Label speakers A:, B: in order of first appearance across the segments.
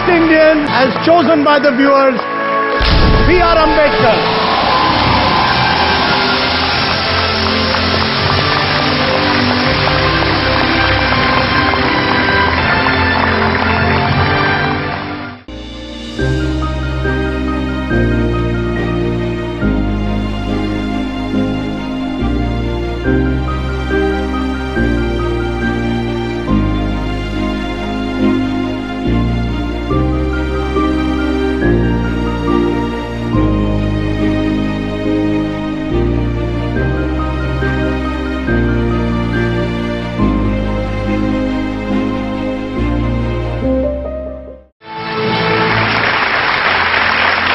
A: greatest Indian as chosen by the viewers, B.R. Ambedkar.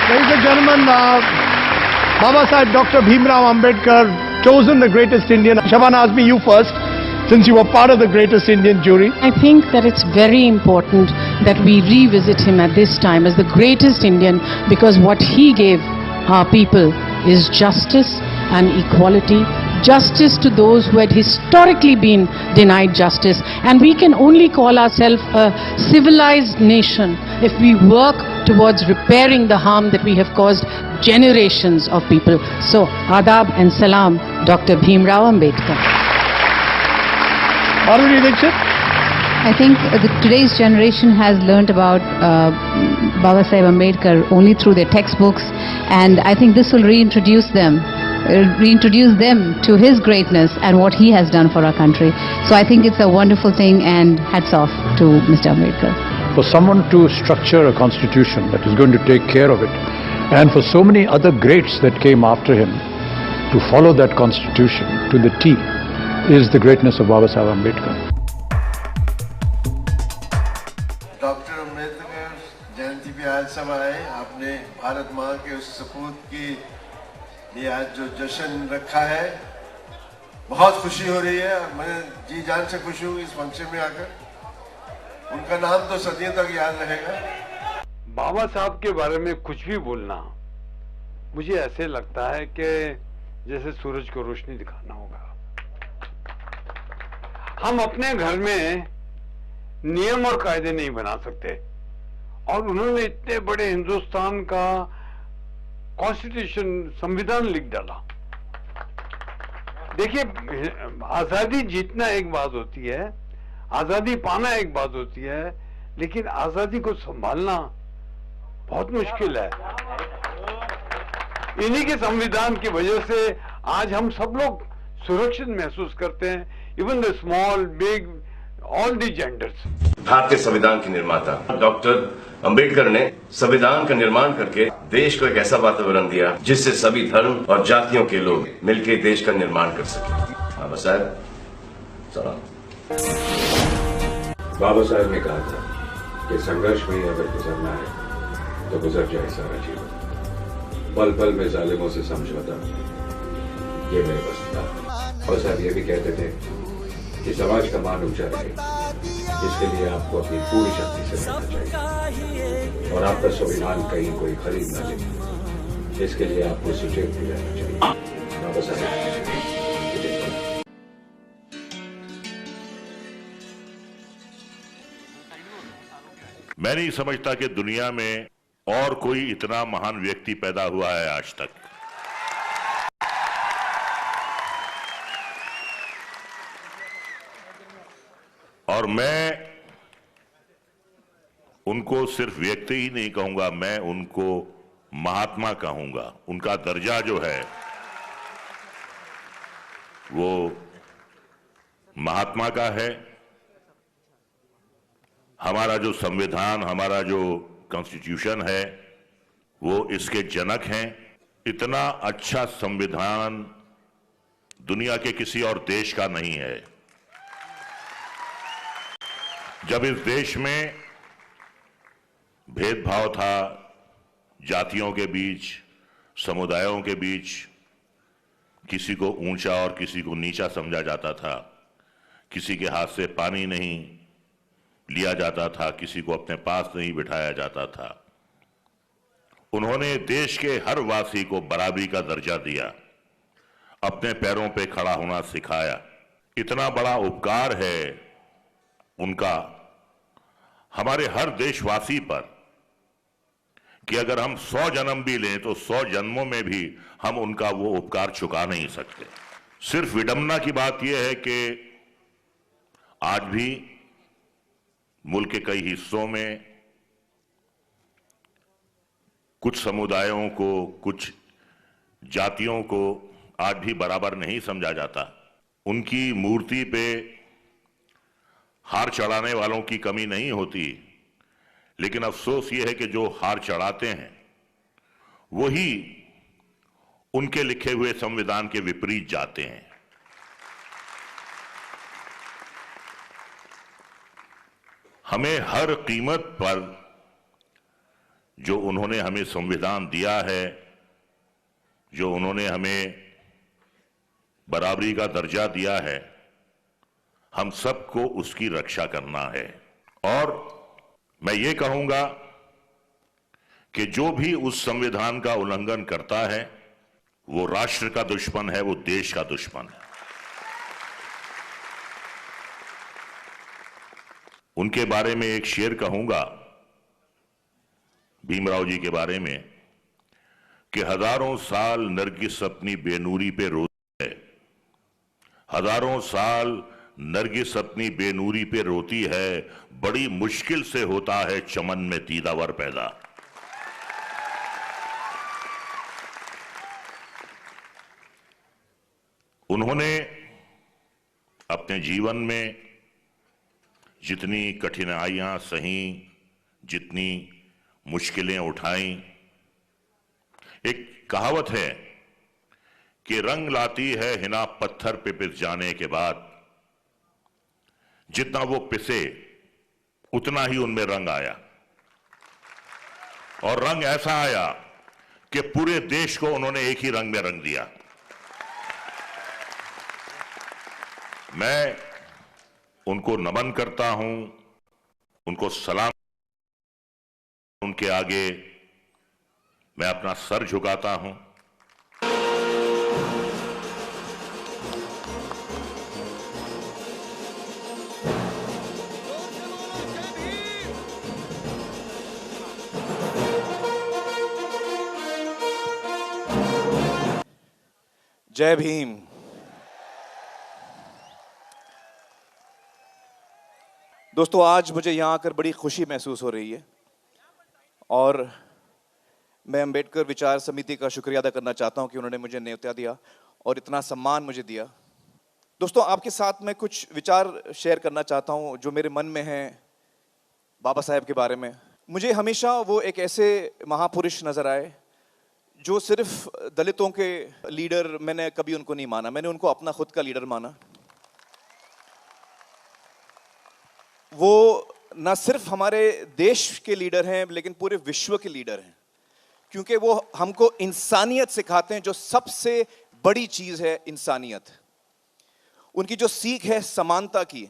A: Ladies and gentlemen, Baba Sahib Dr. Bhimrao Ambedkar, chosen the greatest Indian. Shabana Azmi, you first, since you were part of the greatest Indian jury.
B: I think that it's very important that we revisit him at this time as the greatest Indian, because what he gave our people is justice and equality. Justice to those who had historically been denied justice. And we can only call ourselves a civilized nation if we work towards repairing the harm that we have caused generations of people. So, Adab and Salam, Dr. Bhimrao Ambedkar.
A: Madhuri Dixit?
C: I think today's generation has learnt about Baba Sahib Ambedkar only through their textbooks, and I think this will reintroduce them to his greatness and what he has done for our country. So I think it's a wonderful thing, and hats off to Mr. Ambedkar.
D: For someone to structure a constitution that is going to take care of it, and for so many other greats that came after him to follow that constitution to the T, is the greatness of Baba Sahib Ambedkar.
E: Doctor Ambedkar Jayanti पे आज सब आए। आपने भारत माँ के उस सपूत की लिए आज जो जश्न रखा है, बहुत खुशी हो रही है। मैं जी जान से खुश हूँ इस फंक्शन में आकर। उनका नाम तो सदियों तक याद रहेगा।
F: बाबा साहब के बारे में कुछ भी बोलना मुझे ऐसे लगता है कि जैसे सूरज को रोशनी दिखाना होगा। हम अपने घर में नियम और कायदे नहीं बना सकते, और उन्होंने इतने बड़े हिंदुस्तान का कॉन्स्टिट्यूशन, संविधान लिख डाला। देखिए, आजादी जीतना एक बात होती है, आजादी पाना एक बात होती है, लेकिन आजादी को संभालना बहुत मुश्किल है। इन्हीं के संविधान की वजह से आज हम सब लोग सुरक्षित महसूस करते हैं, even the small, big, all the genders.
G: भारतीय संविधान के निर्माता डॉक्टर अंबेडकर ने संविधान का निर्माण करके देश को एक ऐसा वातावरण दिया जिससे सभी धर्म और जातियों के लोग मिलकर देश का निर्माण कर सके। बाबा साहब सलाम।
H: बाबा साहब ने कहा था कि संघर्ष में अगर गुजरना है तो गुजर जाए सारा जीवन, पल पल में जालिमों से समझौता, ये मेरे बस था। और साहब ये भी कहते थे कि समाज का मान ऊंचा रहे, इसके लिए आपको अपनी पूरी शक्ति से रहना चाहिए, और आपका स्वाभिमान कहीं कोई खरीद न ले, इसके लिए आपको सुचेत भी रहना चाहिए। बाबा साहब
I: मैं नहीं समझता कि दुनिया में और कोई इतना महान व्यक्ति पैदा हुआ है आज तक। और मैं उनको सिर्फ व्यक्ति ही नहीं कहूंगा, मैं उनको महात्मा कहूंगा। उनका दर्जा जो है वो महात्मा का है। हमारा जो संविधान, हमारा जो कॉन्स्टिट्यूशन है, वो इसके जनक हैं। इतना अच्छा संविधान दुनिया के किसी और देश का नहीं है। जब इस देश में भेदभाव था, जातियों के बीच, समुदायों के बीच, किसी को ऊंचा और किसी को नीचा समझा जाता था, किसी के हाथ से पानी नहीं लिया जाता था, किसी को अपने पास नहीं बिठाया जाता था, उन्होंने देश के हर वासी को बराबरी का दर्जा दिया, अपने पैरों पे खड़ा होना सिखाया। इतना बड़ा उपकार है उनका हमारे हर देशवासी पर। कि अगर हम 100 जन्म भी लें तो 100 जन्मों में भी हम उनका वो उपकार चुका नहीं सकते। सिर्फ विडंबना की बात यह है कि आज भी मुल्क के कई हिस्सों में कुछ समुदायों को, कुछ जातियों को आज भी बराबर नहीं समझा जाता। उनकी मूर्ति पे हार चढ़ाने वालों की कमी नहीं होती, लेकिन अफसोस यह है कि जो हार चढ़ाते हैं वही उनके लिखे हुए संविधान के विपरीत जाते हैं। हमें हर कीमत पर जो उन्होंने हमें संविधान दिया है, जो उन्होंने हमें बराबरी का दर्जा दिया है, हम सबको उसकी रक्षा करना है। और मैं ये कहूंगा कि जो भी उस संविधान का उल्लंघन करता है वो राष्ट्र का दुश्मन है, वो देश का दुश्मन है। उनके बारे में एक शेर कहूंगा, भीमराव जी के बारे में, कि हजारों साल नरगिस अपनी बेनूरी पे रोती है, हजारों साल नरगिस अपनी बेनूरी पे रोती है, बड़ी मुश्किल से होता है चमन में तीदावर पैदा। उन्होंने अपने जीवन में जितनी कठिनाइयां सही, जितनी मुश्किलें उठाई, एक कहावत है कि रंग लाती है हिना पत्थर पे पिस जाने के बाद, जितना वो पिसे उतना ही उनमें रंग आया, और रंग ऐसा आया कि पूरे देश को उन्होंने एक ही रंग में रंग दिया। मैं उनको नमन करता हूं, उनको सलाम, उनके आगे मैं अपना सर झुकाता हूं।
J: जय भीम। दोस्तों, आज मुझे यहाँ आकर बड़ी खुशी महसूस हो रही है और मैं अंबेडकर विचार समिति का शुक्रिया अदा करना चाहता हूँ कि उन्होंने मुझे न्योता दिया और इतना सम्मान मुझे दिया। दोस्तों, आपके साथ मैं कुछ विचार शेयर करना चाहता हूँ जो मेरे मन में हैं बाबा साहेब के बारे में। मुझे हमेशा वो एक ऐसे महापुरुष नजर आए जो सिर्फ दलितों के लीडर, मैंने कभी उनको नहीं माना, मैंने उनको अपना खुद का लीडर माना। वो न सिर्फ हमारे देश के लीडर हैं लेकिन पूरे विश्व के लीडर हैं, क्योंकि वो हमको इंसानियत सिखाते हैं, जो सबसे बड़ी चीज है इंसानियत। उनकी जो सीख है समानता की।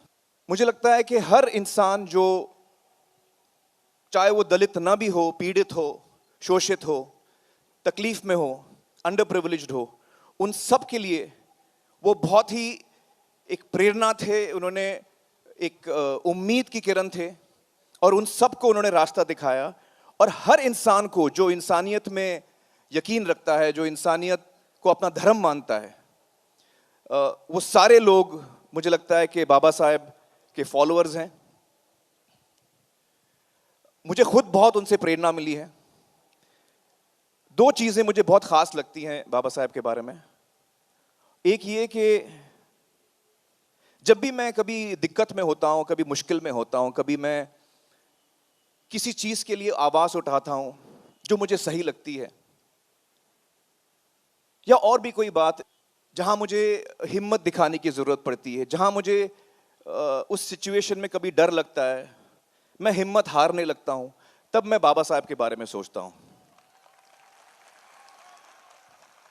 J: मुझे लगता है कि हर इंसान, जो चाहे वो दलित ना भी हो, पीड़ित हो, शोषित हो, तकलीफ में हो, अंडर प्रिविलेज्ड हो, उन सब के लिए वो बहुत ही एक प्रेरणा थे। उन्होंने एक उम्मीद की किरण थे और उन सब को उन्होंने रास्ता दिखाया। और हर इंसान को जो इंसानियत में यकीन रखता है, जो इंसानियत को अपना धर्म मानता है, वो सारे लोग मुझे लगता है कि बाबा साहेब के फॉलोअर्स हैं। मुझे खुद बहुत उनसे प्रेरणा मिली है। दो चीजें मुझे बहुत खास लगती हैं बाबा साहेब के बारे में। एक ये कि जब भी मैं कभी दिक्कत में होता हूं, कभी मुश्किल में होता हूं, कभी मैं किसी चीज के लिए आवाज उठाता हूं जो मुझे सही लगती है, या और भी कोई बात जहां मुझे हिम्मत दिखाने की जरूरत पड़ती है, जहां मुझे उस सिचुएशन में कभी डर लगता है, मैं हिम्मत हारने लगता हूं, तब मैं बाबा साहब के बारे में सोचता हूं।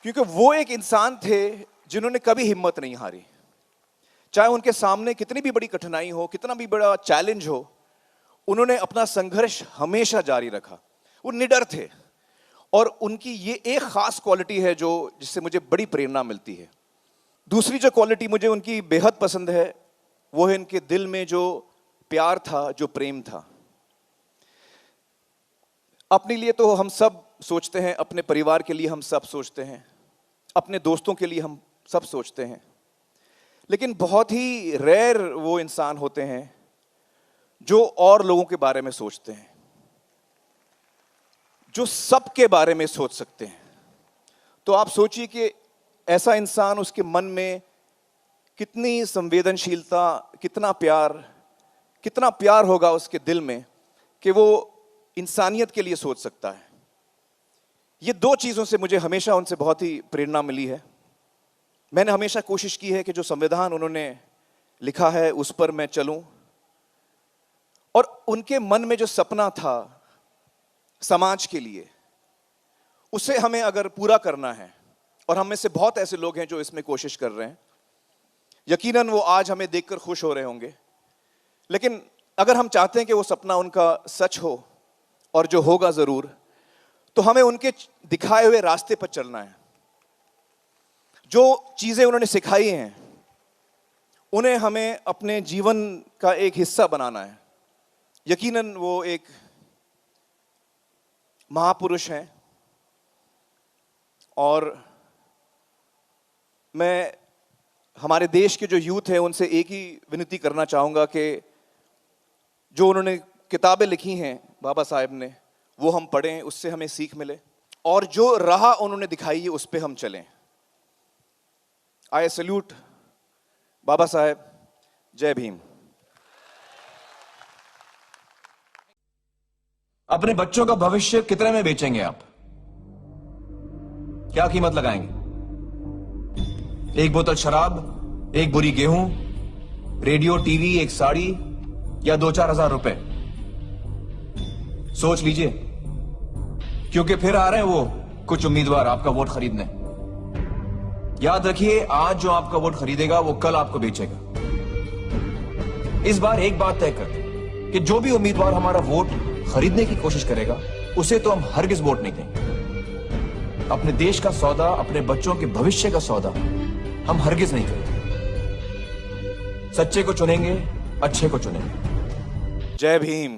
J: क्योंकि वो एक इंसान थे जिन्होंने कभी हिम्मत नहीं हारी। चाहे उनके सामने कितनी भी बड़ी कठिनाई हो, कितना भी बड़ा चैलेंज हो, उन्होंने अपना संघर्ष हमेशा जारी रखा। वो निडर थे। और उनकी ये एक खास क्वालिटी है जो जिससे मुझे बड़ी प्रेरणा मिलती है। दूसरी जो क्वालिटी मुझे उनकी बेहद पसंद है वो है इनके दिल में जो प्यार था, जो प्रेम था। अपने लिए तो हम सब सोचते हैं, अपने परिवार के लिए हम सब सोचते हैं, अपने दोस्तों के लिए हम सब सोचते हैं, लेकिन बहुत ही रेयर वो इंसान होते हैं जो और लोगों के बारे में सोचते हैं, जो सबके बारे में सोच सकते हैं। तो आप सोचिए कि ऐसा इंसान, उसके मन में कितनी संवेदनशीलता, कितना प्यार होगा उसके दिल में कि वो इंसानियत के लिए सोच सकता है। ये दो चीज़ों से मुझे हमेशा उनसे बहुत ही प्रेरणा मिली है। मैंने हमेशा कोशिश की है कि जो संविधान उन्होंने लिखा है उस पर मैं चलूं, और उनके मन में जो सपना था समाज के लिए, उसे हमें अगर पूरा करना है, और हम में से बहुत ऐसे लोग हैं जो इसमें कोशिश कर रहे हैं, यकीनन वो आज हमें देखकर खुश हो रहे होंगे, लेकिन अगर हम चाहते हैं कि वो सपना उनका सच हो, और जो होगा जरूर, तो हमें उनके दिखाए हुए रास्ते पर चलना है। जो चीजें उन्होंने सिखाई हैं उन्हें हमें अपने जीवन का एक हिस्सा बनाना है। यकीनन वो एक महापुरुष हैं, और मैं हमारे देश के जो यूथ है उनसे एक ही विनती करना चाहूँगा कि जो उन्होंने किताबें लिखी हैं बाबा साहेब ने, वो हम पढ़ें, उससे हमें सीख मिले, और जो राह उन्होंने दिखाई है उस पे हम चलें। आई सैल्यूट बाबा साहेब। जय भीम।
K: अपने बच्चों का भविष्य कितने में बेचेंगे आप? क्या कीमत लगाएंगे? एक बोतल शराब, एक बुरी गेहूं, रेडियो, टीवी, एक साड़ी, या 2-4 हजार रुपए? सोच लीजिए, क्योंकि फिर आ रहे हैं वो कुछ उम्मीदवार आपका वोट खरीदने। याद रखिए, आज जो आपका वोट खरीदेगा वो कल आपको बेचेगा। इस बार एक बात तय कर दें कि जो भी उम्मीदवार हमारा वोट खरीदने की कोशिश करेगा उसे तो हम हरगिज वोट नहीं देंगे। अपने देश का सौदा, अपने बच्चों के भविष्य का सौदा हम हरगिज नहीं करेंगे। सच्चे को चुनेंगे, अच्छे को चुनेंगे।
J: जय भीम।